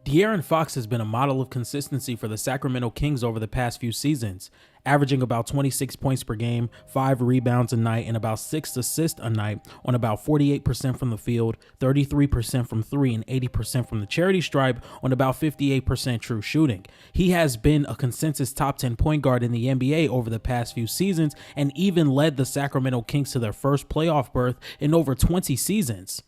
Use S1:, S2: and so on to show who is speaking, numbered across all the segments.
S1: De'Aaron Fox has been a model of consistency for the Sacramento Kings over the past few seasons, averaging about 26 points per game, 5 rebounds a night, and about 6 assists a night on about 48% from the field, 33% from 3, and 80% from the charity stripe on about 58% true shooting. He has been a consensus top 10 point guard in the NBA over the past few seasons and even led the Sacramento Kings to their first playoff berth in over 20 seasons.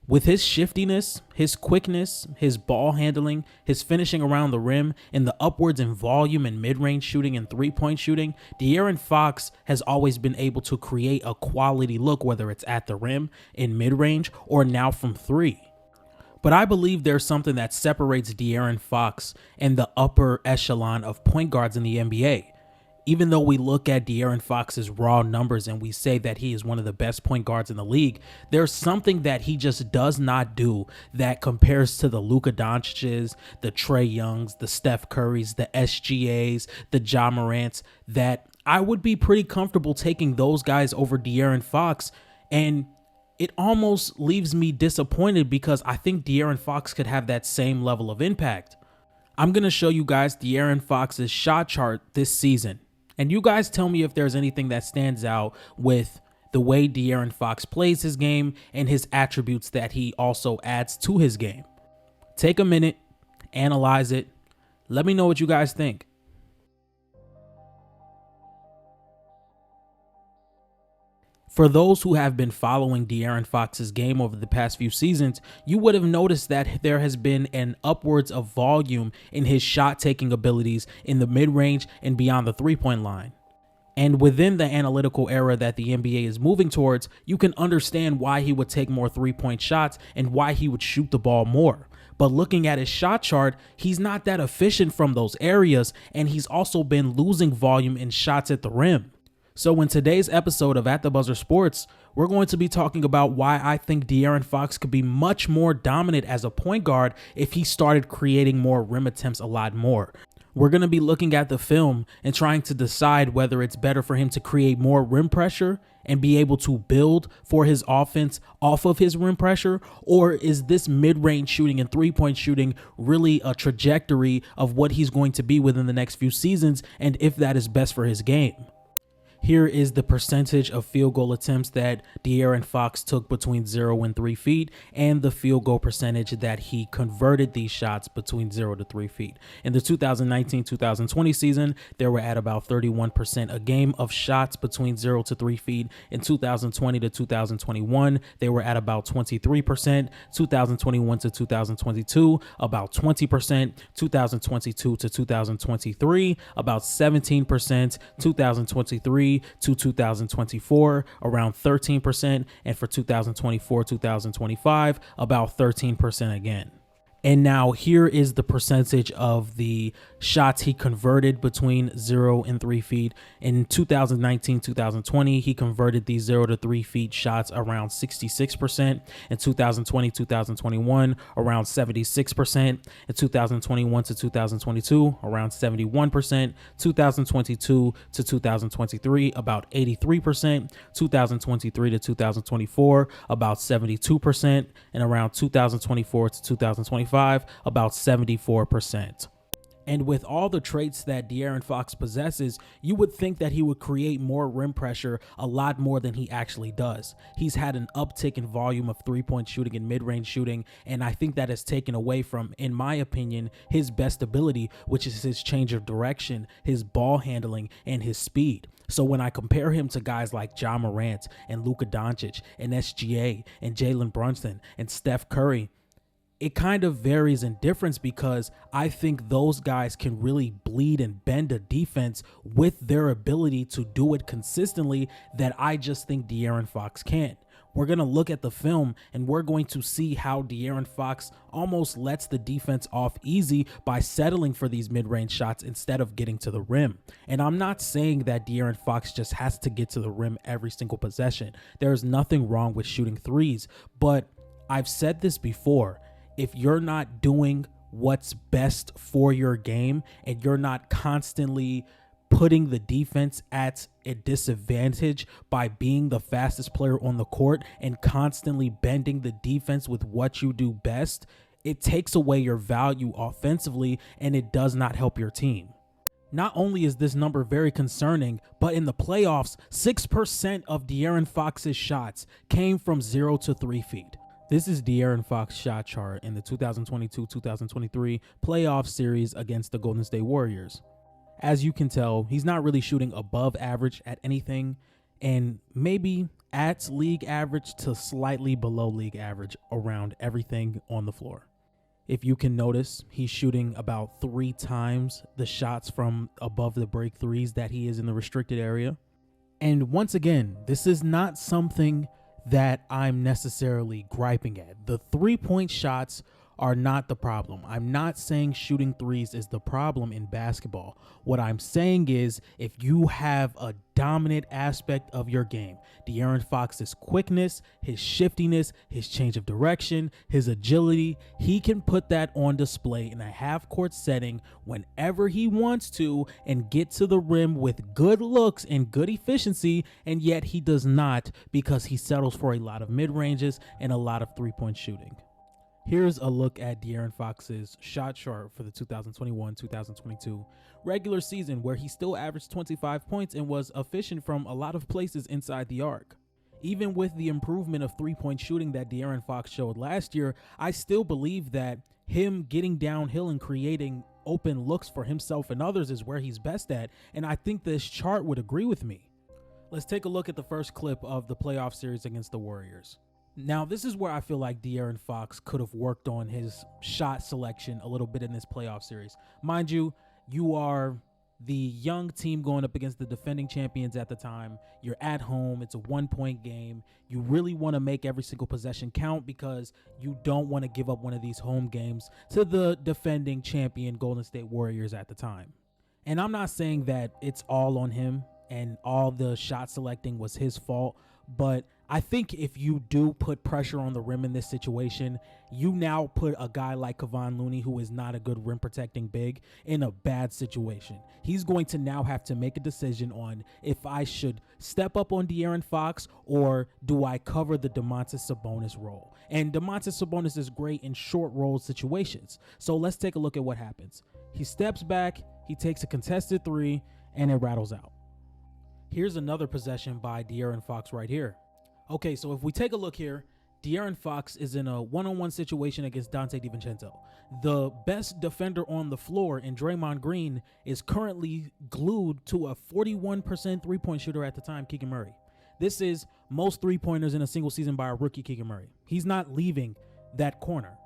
S1: With his shiftiness, his quickness, his ball handling, his finishing around the rim, and the upwards in volume and mid-range shooting and three-point shooting, De'Aaron Fox has always been able to create a quality look, whether it's at the rim, in mid-range, or now from three. But I believe there's something that separates De'Aaron Fox and the upper echelon of point guards in the NBA. Even though we look at De'Aaron Fox's raw numbers and we say that he is one of the best point guards in the league, there's something that he just does not do that compares to the Luka Doncic's, the Trae Youngs, the Steph Currys, the SGAs, the Ja Morants, that I would be pretty comfortable taking those guys over De'Aaron Fox. And it almost leaves me disappointed because I think De'Aaron Fox could have that same level of impact. I'm going to show you guys De'Aaron Fox's shot chart this season. And you guys tell me if there's anything that stands out with the way De'Aaron Fox plays his game and his attributes that he also adds to his game. Take a minute, analyze it. Let me know what you guys think. For those who have been following De'Aaron Fox's game over the past few seasons, you would have noticed that there has been an upwards of volume in his shot-taking abilities in the mid-range and beyond the three-point line. And within the analytical era that the NBA is moving towards, you can understand why he would take more three-point shots and why he would shoot the ball more. But looking at his shot chart, he's not that efficient from those areas, and he's also been losing volume in shots at the rim. So in today's episode of At the Buzzer Sports, we're going to be talking about why I think De'Aaron Fox could be much more dominant as a point guard if he started creating more rim attempts a lot more. We're going to be looking at the film and trying to decide whether it's better for him to create more rim pressure and be able to build for his offense off of his rim pressure, or is this mid-range shooting and three-point shooting really a trajectory of what he's going to be within the next few seasons, and if that is best for his game. Here is the percentage of field goal attempts that De'Aaron Fox took between 0 and 3 feet and the field goal percentage that he converted these shots between 0 to 3 feet. In the 2019-2020 season, they were at about 31% a game of shots between 0 to 3 feet. In 2020 to 2021, they were at about 23%. 2021 to 2022, about 20%. 2022 to 2023, about 17%. 2023 to 2024, around 13%, and for 2024-2025, about 13% again. And now here is the percentage of the shots he converted between 0 and 3 feet. In 2019-2020, he converted these 0 to 3 feet shots around 66%. In 2020-2021, around 76%. In 2021 to 2022, around 71%. 2022 to 2023, about 83%. 2023 to 2024, about 72%. And around 2024 to 2025, about 74%. And with all the traits that De'Aaron Fox possesses, you would think that he would create more rim pressure a lot more than he actually does. He's had an uptick in volume of three-point shooting and mid-range shooting, and I think that has taken away from, in my opinion, his best ability, which is his change of direction, his ball handling, and his speed. So when I compare him to guys like Ja Morant and Luka Doncic and SGA and Jalen Brunson and Steph Curry, it kind of varies in difference because I think those guys can really bleed and bend a defense with their ability to do it consistently that I just think De'Aaron Fox can't. We're going to look at the film and we're going to see how De'Aaron Fox almost lets the defense off easy by settling for these mid-range shots instead of getting to the rim. And I'm not saying that De'Aaron Fox just has to get to the rim every single possession. There's nothing wrong with shooting threes, but I've said this before. If you're not doing what's best for your game and you're not constantly putting the defense at a disadvantage by being the fastest player on the court and constantly bending the defense with what you do best, It takes away your value offensively, and it does not help your team. Not only is this number very concerning, but in the playoffs, 6% of De'Aaron Fox's shots came from 0 to 3 feet. This is De'Aaron Fox's shot chart in the 2022-2023 playoff series against the Golden State Warriors. As you can tell, he's not really shooting above average at anything, and maybe at league average to slightly below league average around everything on the floor. If you can notice, he's shooting about 3 times the shots from above the break threes that he is in the restricted area. And once again, this is not something that I'm necessarily griping at. The 3-point shots are not the problem. I'm not saying shooting threes is the problem in basketball. What I'm saying is if you have a dominant aspect of your game, De'Aaron Fox's quickness, his shiftiness, his change of direction, his agility, he can put that on display in a half-court setting whenever he wants to and get to the rim with good looks and good efficiency, and yet he does not because he settles for a lot of mid-ranges and a lot of three-point shooting. Here's a look at De'Aaron Fox's shot chart for the 2021-2022 regular season, where he still averaged 25 points and was efficient from a lot of places inside the arc. Even with the improvement of three-point shooting that De'Aaron Fox showed last year, I still believe that him getting downhill and creating open looks for himself and others is where he's best at, and I think this chart would agree with me. Let's take a look at the first clip of the playoff series against the Warriors. Now, this is where I feel like De'Aaron Fox could have worked on his shot selection a little bit in this playoff series. Mind you, you are the young team going up against the defending champions at the time. You're at home. It's a 1-point game. You really want to make every single possession count because you don't want to give up one of these home games to the defending champion Golden State Warriors at the time. And I'm not saying that it's all on him and all the shot selecting was his fault, but I think if you do put pressure on the rim in this situation, you now put a guy like Kevon Looney, who is not a good rim protecting big, in a bad situation. He's going to now have to make a decision on if I should step up on De'Aaron Fox or do I cover the Domantas Sabonis role. And Domantas Sabonis is great in short roll situations. So let's take a look at what happens. He steps back, he takes a contested three, and it rattles out. Here's another possession by De'Aaron Fox right here. Okay, so if we take a look here, De'Aaron Fox is in a one-on-one situation against Dante DiVincenzo. The best defender on the floor in Draymond Green is currently glued to a 41% three-point shooter at the time, Keegan Murray. This is most three-pointers in a single season by a rookie, Keegan Murray. He's not leaving that corner.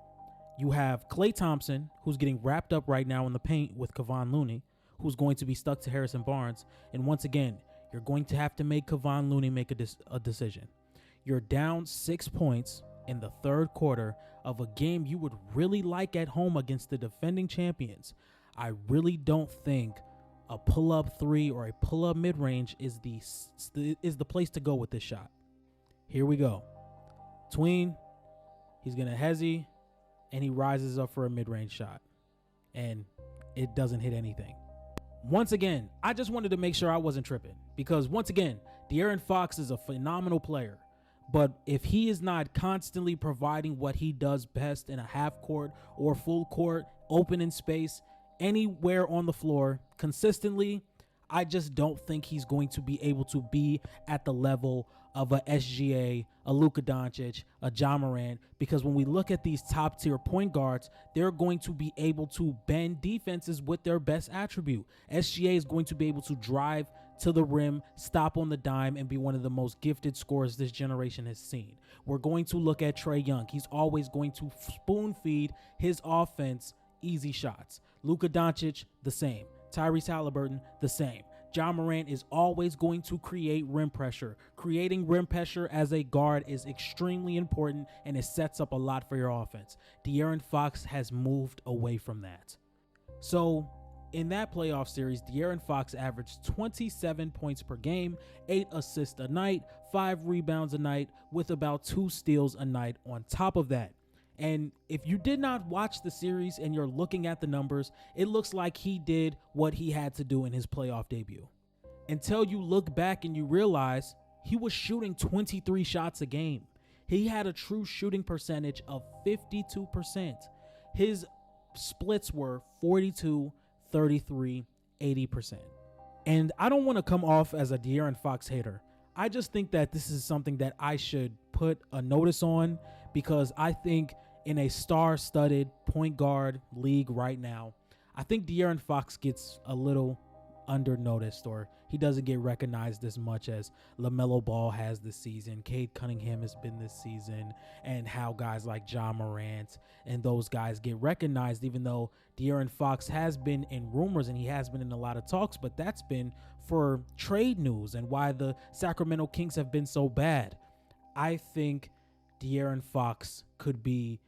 S1: You have Klay Thompson, who's getting wrapped up right now in the paint with Kevon Looney, who's going to be stuck to Harrison Barnes. And once again, you're going to have to make Kevon Looney make a decision. You're down 6 points in the third quarter of a game you would really like at home against the defending champions. I really don't think a pull-up three or a pull-up mid-range is the place to go with this shot. Here we go. Tween, he's going to hezzy, and he rises up for a mid-range shot. And it doesn't hit anything. Once again, I just wanted to make sure I wasn't tripping because, once again, De'Aaron Fox is a phenomenal player. But if he is not constantly providing what he does best in a half court or full court, open in space, anywhere on the floor consistently, I just don't think he's going to be able to be at the level of a SGA, a Luka Doncic, a Ja Morant, because when we look at these top tier point guards, they're going to be able to bend defenses with their best attribute. SGA is going to be able to drive to the rim, stop on the dime, and be one of the most gifted scorers this generation has seen. We're going to look at Trae Young. He's always going to spoon feed his offense easy shots. Luka Doncic, the same. Tyrese Halliburton, the same. Ja Morant is always going to create rim pressure. Creating rim pressure as a guard is extremely important, and it sets up a lot for your offense. De'Aaron Fox has moved away from that. So in that playoff series, De'Aaron Fox averaged 27 points per game, 8 assists a night, 5 rebounds a night, with about 2 steals a night on top of that. And if you did not watch the series and you're looking at the numbers, it looks like he did what he had to do in his playoff debut. Until you look back and you realize he was shooting 23 shots a game. He had a true shooting percentage of 52%. his splits were 42, 33, 80%. And I don't want to come off as a De'Aaron Fox hater. I just think that this is something that I should put a notice on, because I think in a star-studded point guard league right now, I think De'Aaron Fox gets a little under-noticed, or he doesn't get recognized as much as LaMelo Ball has this season, Cade Cunningham has been this season, and how guys like Ja Morant and those guys get recognized, even though De'Aaron Fox has been in rumors and he has been in a lot of talks, but that's been for trade news and why the Sacramento Kings have been so bad. I think De'Aaron Fox could be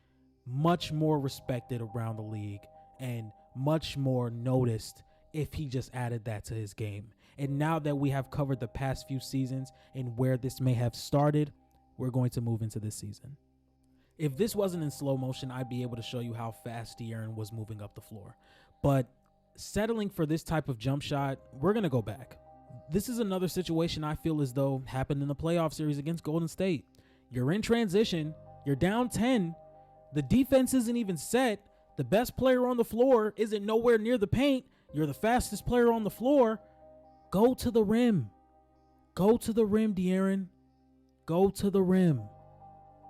S1: much more respected around the league and much more noticed if he just added that to his game. And now that we have covered the past few seasons and where this may have started, we're going to move into this season. If this wasn't in slow motion, I'd be able to show you how fast De'Aaron was moving up the floor. But settling for this type of jump shot, we're going to go back. This is another situation I feel as though happened in the playoff series against Golden State. You're in transition, you're down 10, the defense isn't even set, the best player on the floor isn't nowhere near the paint, you're the fastest player on the floor. Go to the rim. Go to the rim, De'Aaron. Go to the rim.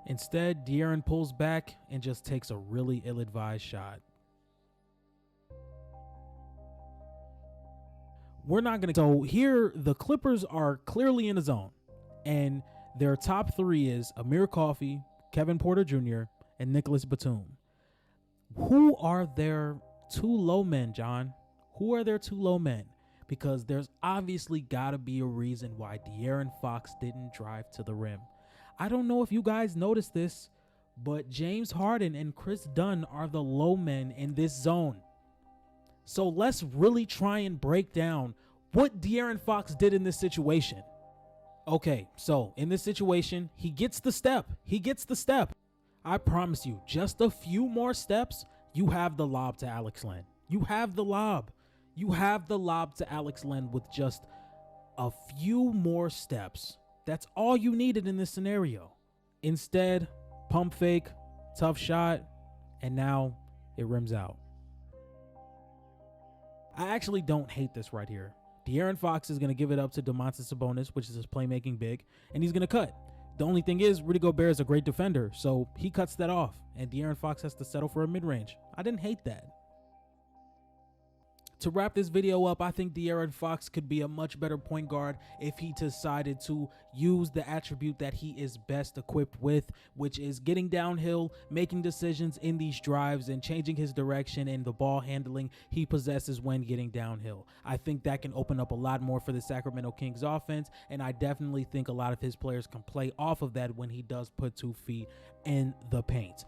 S1: Instead, De'Aaron pulls back and just takes a really ill-advised shot. We're not going to. So here, the Clippers are clearly in the zone. And their top three is Amir Coffey, Kevin Porter Jr., and Nicholas Batum. Who are their two low men, John? Who are their two low men? Because there's obviously got to be a reason why De'Aaron Fox didn't drive to the rim. I don't know if you guys noticed this, but James Harden and Chris Dunn are the low men in this zone. So let's really try and break down what De'Aaron Fox did in this situation. Okay, so in this situation, he gets the step. He gets the step. I promise you, just a few more steps, you have the lob to Alex Len. You have the lob. You have the lob to Alex Len with just a few more steps. That's all you needed in this scenario. Instead, pump fake, tough shot, and now it rims out. I actually don't hate this right here. De'Aaron Fox is going to give it up to Domantas Sabonis, which is his playmaking big, and he's going to cut. The only thing is, Rudy Gobert is a great defender, so he cuts that off, and De'Aaron Fox has to settle for a mid-range. I didn't hate that. To wrap this video up, I think De'Aaron Fox could be a much better point guard if he decided to use the attribute that he is best equipped with, which is getting downhill, making decisions in these drives, and changing his direction and the ball handling he possesses when getting downhill. I think that can open up a lot more for the Sacramento Kings offense, and I definitely think a lot of his players can play off of that when he does put 2 feet in the paint.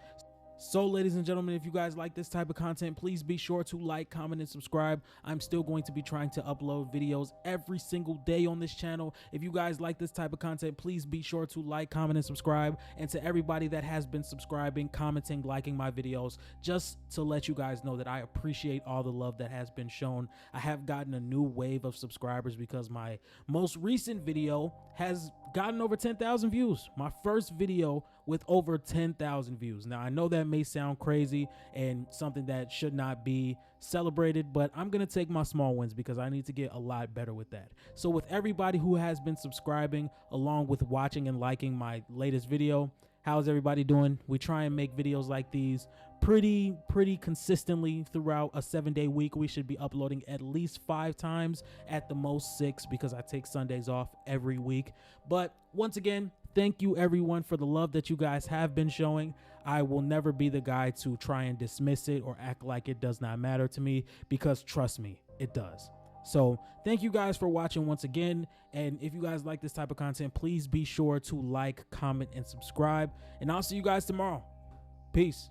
S1: So, ladies and gentlemen, if you guys like this type of content, please be sure to like, comment, and subscribe. I'm still going to be trying to upload videos every single day on this channel. If you guys like this type of content, please be sure to like, comment, and subscribe. And to everybody that has been subscribing, commenting, liking my videos, just to let you guys know that I appreciate all the love that has been shown. I have gotten a new wave of subscribers because my most recent video has gotten over 10,000 views. My first video with over 10,000 views. Now, I know that may sound crazy and something that should not be celebrated, but I'm going to take my small wins because I need to get a lot better with that. So with everybody who has been subscribing along with watching and liking my latest video, how's everybody doing? We try and make videos like these pretty consistently throughout a 7-day week. We should be uploading at least 5 times, at the most 6, because I take Sundays off every week. But once again, thank you everyone for the love that you guys have been showing. I will never be the guy to try and dismiss it or act like it does not matter to me, because trust me, it does. So thank you guys for watching once again. And if you guys like this type of content, please be sure to like, comment, and subscribe. And I'll see you guys tomorrow. Peace.